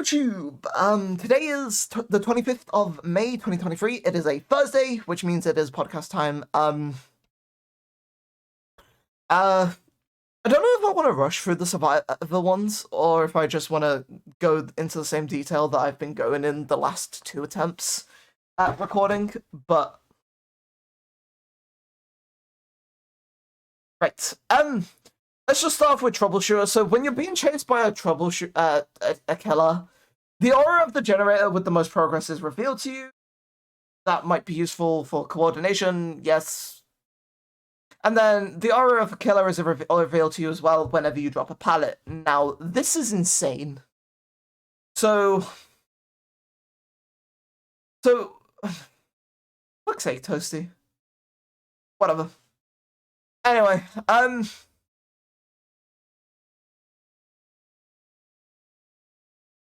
YouTube! Today is the 25th of May, 2023. It is a Thursday, which means it is podcast time. I don't know if I want to rush through the survivor ones, or if I just want to go into the same detail that I've been going in the last two attempts at recording, but... Right, let's just start off with Troubleshooter. So when you're being chased by a killer, the aura of the generator with the most progress is revealed to you. That might be useful for coordination, yes. And then the aura of a killer is revealed to you as well whenever you drop a pallet. Now, this is insane. So, fuck's sake, Toasty. Whatever. Anyway,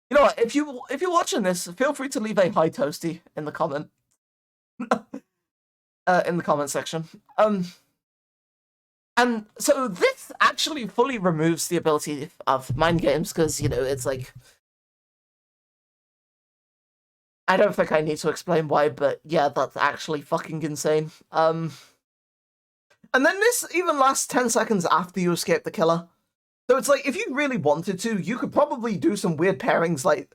you know what? If you're watching this, feel free to leave a hi Toasty in the comment, in the comment section. And so this actually fully removes the ability of mind games because it's like I don't think I need to explain why, but yeah, that's actually fucking insane. And then this even lasts 10 seconds after you escape the killer. So it's like, if you really wanted to, you could probably do some weird pairings like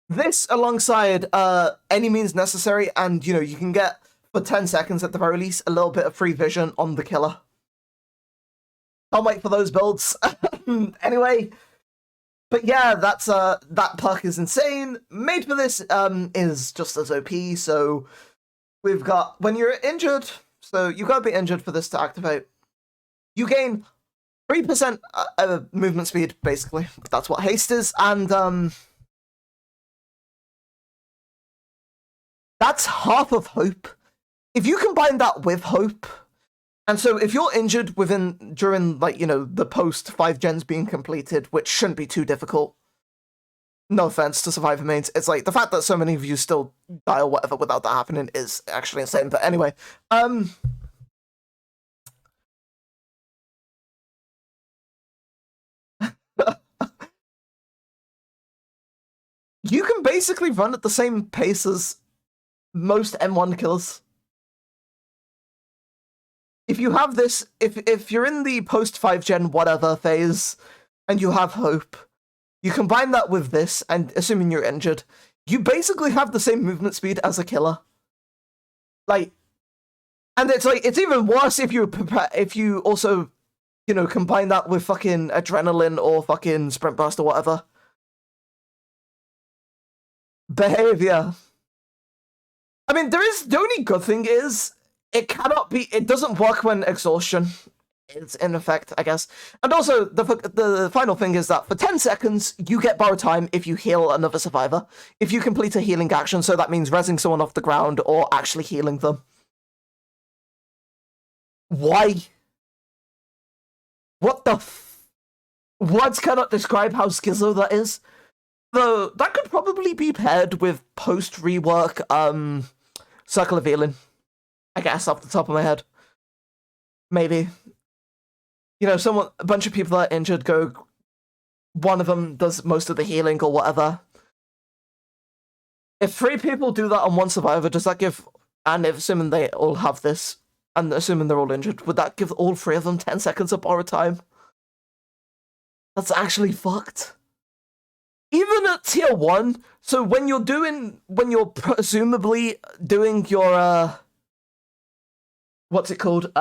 this alongside Any Means Necessary, and, you can get, for 10 seconds at the very least, a little bit of free vision on the killer. Can't wait for those builds. Anyway, but yeah, that's that perk is insane. Made for this is just as OP, so we've got, when you're injured, so you gotta be injured for this to activate, you gain 3% movement speed, basically. That's what haste is, and that's half of hope. If you combine that with hope, and so if you're injured during the post 5 gens being completed, which shouldn't be too difficult, no offense to Survivor mains, it's like the fact that so many of you still die or whatever without that happening is actually insane. But anyway, you can basically run at the same pace as most M1 killers. If you have this, if you're in the post 5 gen whatever phase and you have hope, you combine that with this, and assuming you're injured, you basically have the same movement speed as a killer. Like, and it's even worse if you also, combine that with fucking adrenaline or fucking sprint burst or whatever. Behavior. I mean, the only good thing is, it doesn't work when exhaustion is in effect, I guess. And also, the final thing is that for 10 seconds, you get borrowed time if you heal another survivor. If you complete a healing action, so that means rezzing someone off the ground or actually healing them. Why? What the Words cannot describe how schizo that is. Though, that could probably be paired with post-rework, Circle of Healing. I guess, off the top of my head. Maybe. A bunch of people that are injured one of them does most of the healing or whatever. If 3 people do that on one survivor, does that give, and if assuming they all have this, and assuming they're all injured, would that give all 3 of them 10 seconds of borrowed time? That's actually fucked. Even at tier 1, so when you're presumably doing your, what's it called?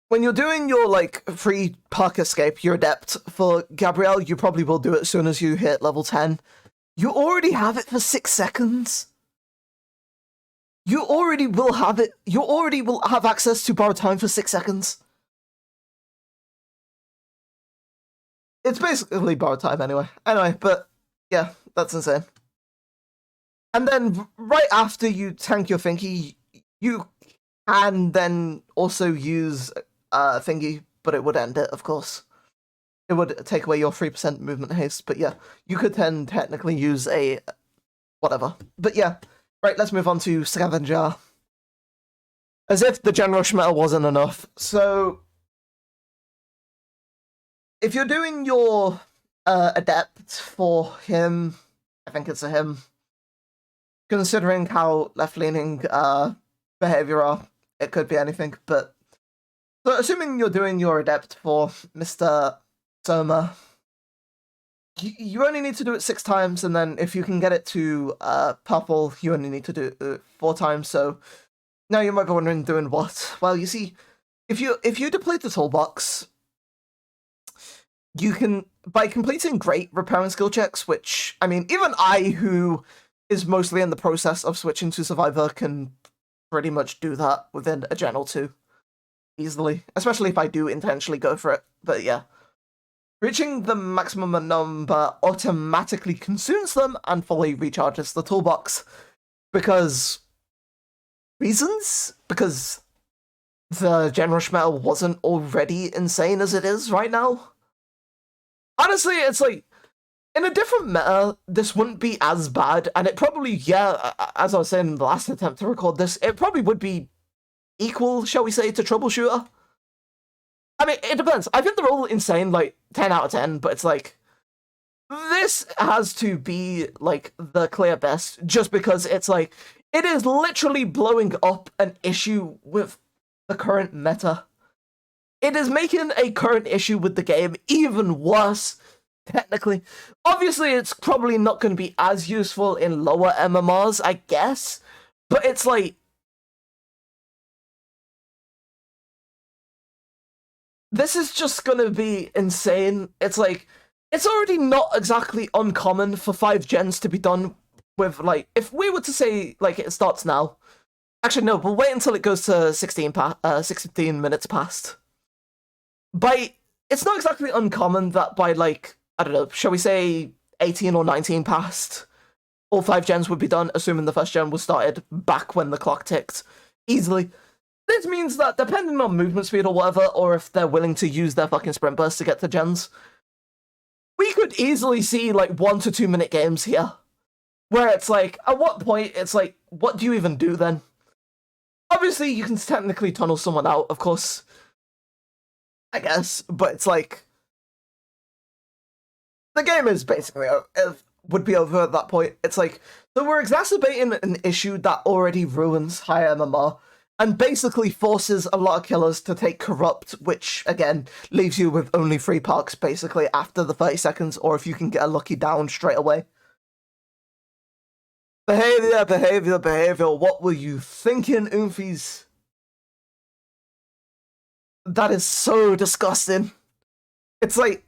When you're doing your, free perk escape, your adept for Gabrielle, you probably will do it as soon as you hit level 10. You already have it for 6 seconds. You already will have it. You already will have access to borrowed time for 6 seconds. It's basically borrowed time anyway. Anyway, but yeah, that's insane. And then right after you tank your thingy, you can then also use thingy, but it would end it, of course. It would take away your 3% movement haste, but yeah, you could then technically use a whatever. But yeah, right, let's move on to Scavenger. As if the general schmetter wasn't enough. So if you're doing your adept for him. I think it's a him. Considering how left-leaning behavior are, it could be anything. But so assuming you're doing your adept for Mr. Soma, you only need to do it 6 times, and then if you can get it to purple, you only need to do it 4 times. So now you might be wondering, doing what? Well, you see, if you deplete the toolbox, you can, by completing great repair and skill checks, which, I mean, even I, who is mostly in the process of switching to Survivor, can pretty much do that within a gen or 2. Easily. Especially if I do intentionally go for it. But yeah. Reaching the maximum number automatically consumes them and fully recharges the toolbox. Because... reasons? Because the General Schmetal wasn't already insane as it is right now. Honestly, it's like, in a different meta, this wouldn't be as bad, and it probably, yeah, as I was saying in the last attempt to record this, it probably would be equal, shall we say, to Troubleshooter. I mean, it depends. I think they're all insane, like, 10 out of 10, but it's like, this has to be, like, the clear best, just because it's like, it is literally blowing up an issue with the current meta. It is making a current issue with the game even worse, technically. Obviously, it's probably not going to be as useful in lower MMRs, I guess, but it's like... this is just going to be insane. It's like, it's already not exactly uncommon for 5 gens to be done with, like, if we were to say, like, it starts now. Actually, no, we'll wait until it goes to 16 minutes past. It's not exactly uncommon that by, like, I don't know, shall we say 18 or 19 past, all 5 gens would be done, assuming the first gen was started back when the clock ticked. Easily. This means that, depending on movement speed or whatever, or if they're willing to use their fucking sprint burst to get to gens, we could easily see, like, 1 to 2 minute games here. Where it's like, at what point, it's like, what do you even do then? Obviously, you can technically tunnel someone out, of course, I guess, but it's like... the game is basically, would be over at that point. It's like, so we're exacerbating an issue that already ruins high MMR, and basically forces a lot of killers to take Corrupt, which, again, leaves you with only 3 perks, basically, after the 30 seconds, or if you can get a lucky down straight away. Behavior, what were you thinking, Oomfies? That is so disgusting. It's like...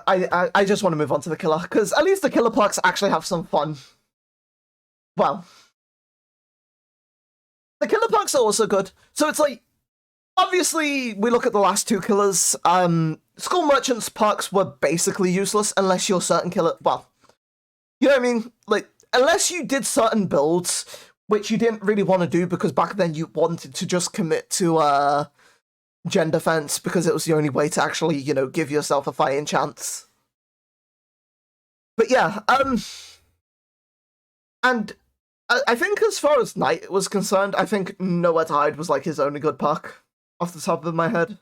I just want to move on to the killer, because at least the killer perks actually have some fun. Well... the killer perks are also good. So it's like, obviously, we look at the last 2 killers. Skull Merchant's perks were basically useless unless you're certain killer... well, you know what I mean? Like, unless you did certain builds, which you didn't really want to do because back then you wanted to just commit to gen defense because it was the only way to actually, you know, give yourself a fighting chance. But yeah, and I think as far as Knight was concerned, I think Nowhere to Hide was like his only good perk off the top of my head.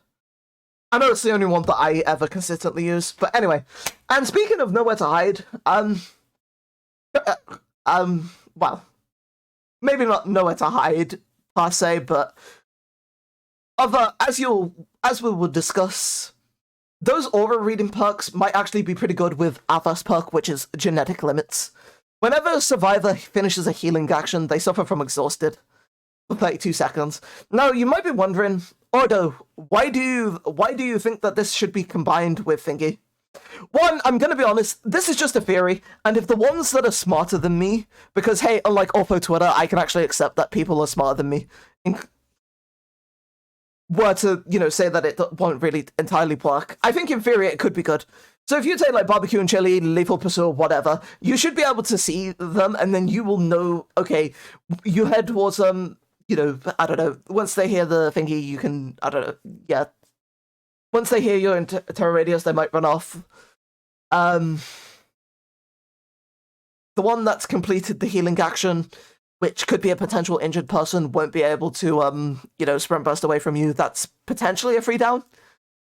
I know it's the only one that I ever consistently use, but anyway. And speaking of Nowhere to Hide, well, maybe not Nowhere to Hide per se, but as we will discuss, those aura reading perks might actually be pretty good with our first perk, which is Genetic Limits. Whenever a survivor finishes a healing action, they suffer from exhausted for 32 seconds. Now, you might be wondering, Ordo, why do you think that this should be combined with Thingy? One, I'm gonna be honest, this is just a theory, and if the ones that are smarter than me, because hey, unlike Ortho Twitter, I can actually accept that people are smarter than me, were to, you know, say that it won't really entirely work, I think in theory it could be good. So if you take like Barbecue and Chili, Lethal Pursuit, whatever, you should be able to see them, and then you will know, okay, you head towards them, you know, I don't know, once they hear the thingy, you can, I don't know, yeah. Once they hear you're in terror radius, they might run off. The one that's completed the healing action, which could be a potential injured person, won't be able to, you know, sprint burst away from you. That's potentially a free down.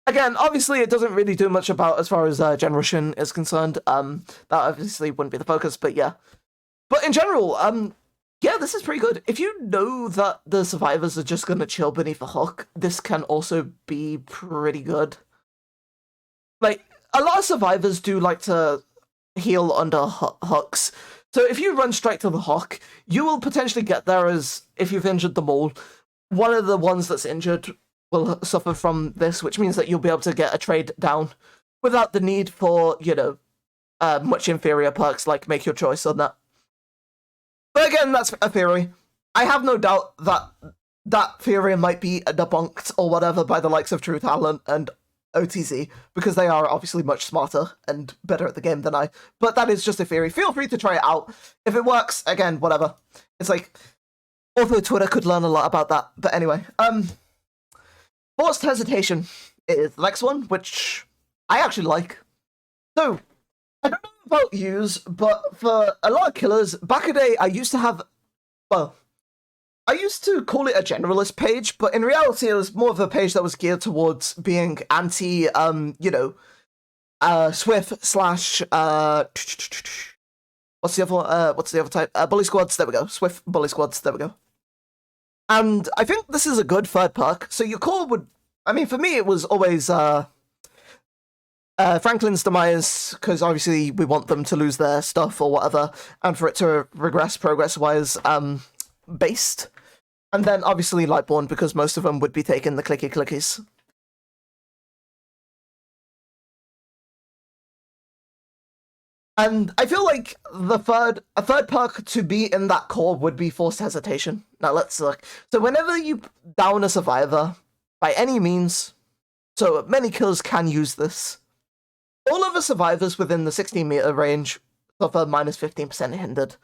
Again, obviously, it doesn't really do much about as far as General Shin is concerned. That obviously wouldn't be the focus, but yeah. But in general, yeah, this is pretty good. If you know that the survivors are just gonna chill beneath a hook, this can also be pretty good. Like, a lot of survivors do like to heal under hooks. So if you run straight to the hook, you will potentially get there as if you've injured them all. One of the ones that's injured will suffer from this, which means that you'll be able to get a trade down without the need for, much inferior perks like make your choice on that. But again, that's a theory. I have no doubt that that theory might be debunked or whatever by the likes of True Talent and OTZ, because they are obviously much smarter and better at the game than I. But that is just a theory. Feel free to try it out. If it works, again, whatever. It's like, although Twitter could learn a lot about that. But anyway, forced hesitation is the next one, which I actually like. So, I don't know about yous, but for a lot of killers, back in the day, I used to have, well, I used to call it a generalist page, but in reality, it was more of a page that was geared towards being anti, Swift slash, what's the other type? Bully squads, there we go. Swift bully squads, there we go. And I think this is a good third perk. So your core would, I mean, for me, it was always, Franklin's demise, because obviously we want them to lose their stuff or whatever, and for it to regress progress-wise, based. And then obviously Lightborn, because most of them would be taking the clicky-clickies. And I feel like a third perk to be in that core would be forced hesitation. Now let's look. So whenever you down a survivor, by any means, so many killers can use this, all of the survivors within the 16-meter range suffer minus 15% hindered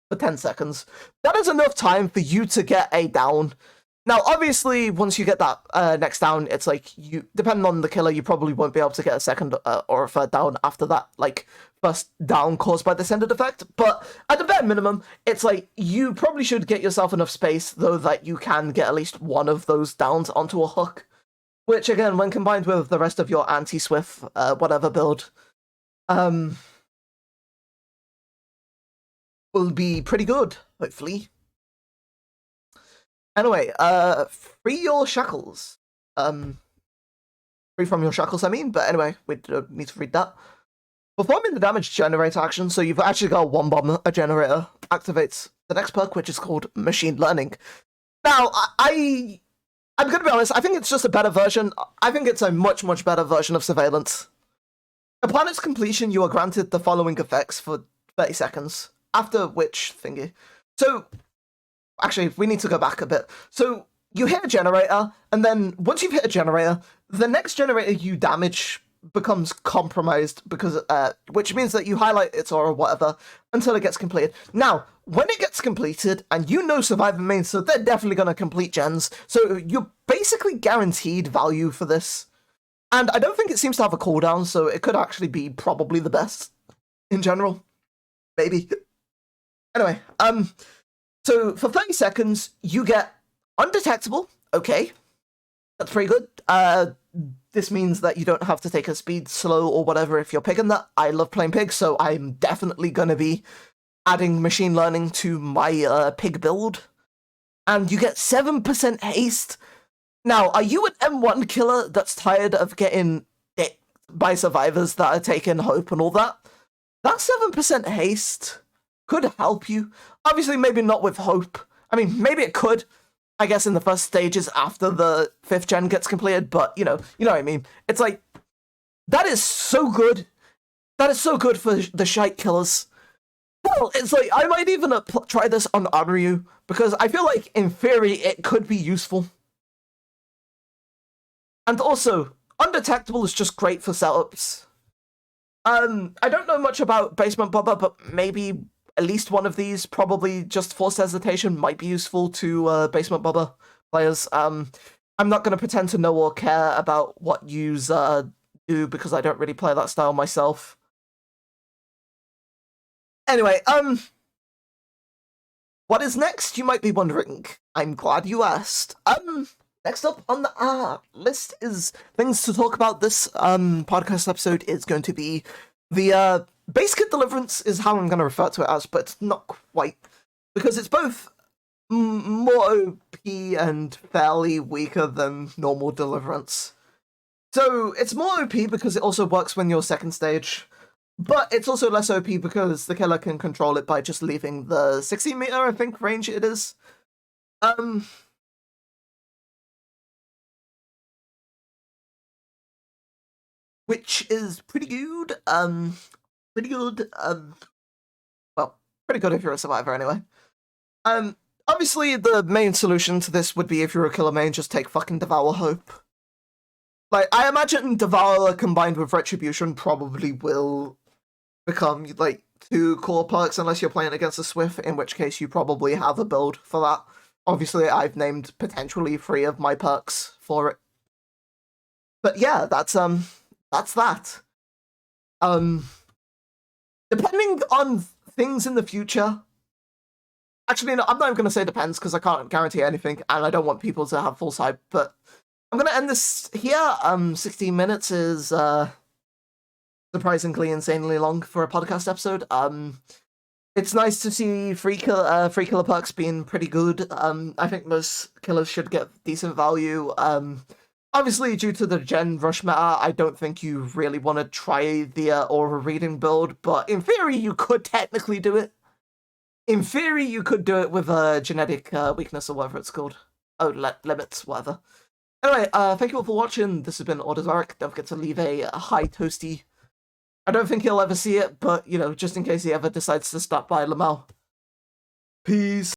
for 10 seconds. That is enough time for you to get a down. Now, obviously, once you get that next down, it's like, depending on the killer, you probably won't be able to get a second or a third down after that, like, first down caused by the centered effect. But at the bare minimum, it's like, you probably should get yourself enough space, though, that you can get at least one of those downs onto a hook. Which, again, when combined with the rest of your anti-Swift, whatever build, will be pretty good, hopefully. Anyway, free your shackles. Free from your shackles, I mean, but anyway, we don't need to read that. Performing the damage generator action, so you've actually got one bomb, a generator, activates the next perk, which is called Machine Learning. Now, I'm gonna be honest, I think it's just a better version. I think it's a much, much better version of Surveillance. Upon its completion, you are granted the following effects for 30 seconds, after which thingy. So, actually, we need to go back a bit. So, you hit a generator, and then once you've hit a generator, the next generator you damage becomes compromised, because which means that you highlight its aura or whatever until it gets completed. Now, when it gets completed, and you know Survivor mains, so they're definitely going to complete gens, so you're basically guaranteed value for this. And I don't think it seems to have a cooldown, so it could actually be probably the best in general. Maybe. Anyway, so for 30 seconds, you get undetectable. Okay. That's pretty good. This means that you don't have to take a speed slow or whatever if you're picking that. I love playing pig, so I'm definitely going to be adding machine learning to my pig build. And you get 7% haste. Now, are you an M1 killer that's tired of getting hit by survivors that are taking hope and all that? That 7% haste could help you. Obviously, maybe not with hope. I mean, maybe it could, I guess, in the first stages after the 5th gen gets completed, but, you know what I mean. It's like, that is so good. That is so good for the shite killers. Well, it's like, I might even try this on Onryu, because I feel like, in theory, it could be useful. And also, undetectable is just great for setups. I don't know much about Basement Bubba, but maybe at least one of these, probably just Forced Hesitation, might be useful to Basement Bubba players. I'm not going to pretend to know or care about what yous do, because I don't really play that style myself. Anyway, what is next, you might be wondering. I'm glad you asked. Next up on the list is things to talk about. This podcast episode is going to be the base kit deliverance is how I'm going to refer to it as, but it's not quite because it's both more OP and fairly weaker than normal deliverance. So it's more OP because it also works when you're second stage, but it's also less OP because the killer can control it by just leaving the 60 meter, I think, range it is. Which is pretty good. Pretty good. Well, pretty good if you're a survivor anyway. Obviously the main solution to this would be if you're a killer main, just take fucking Devour Hope. Like, I imagine Devour combined with Retribution probably will become, like, 2 core perks unless you're playing against a Swift, in which case you probably have a build for that. Obviously, I've named potentially 3 of my perks for it. But yeah, that's that. Depending on things in the future. Actually, no, I'm not even going to say depends because I can't guarantee anything, and I don't want people to have false hype. But I'm going to end this here. 16 minutes is surprisingly insanely long for a podcast episode. It's nice to see free killer perks being pretty good. I think most killers should get decent value. Obviously, due to the Gen Rush meta, I don't think you really want to try the Aura Reading build, but in theory, you could technically do it. In theory, you could do it with a genetic weakness or whatever it's called. Oh, limits, whatever. Anyway, thank you all for watching. This has been Ordotsar. Don't forget to leave a high toasty. I don't think he'll ever see it, but, you know, just in case he ever decides to stop by Lamau. Peace.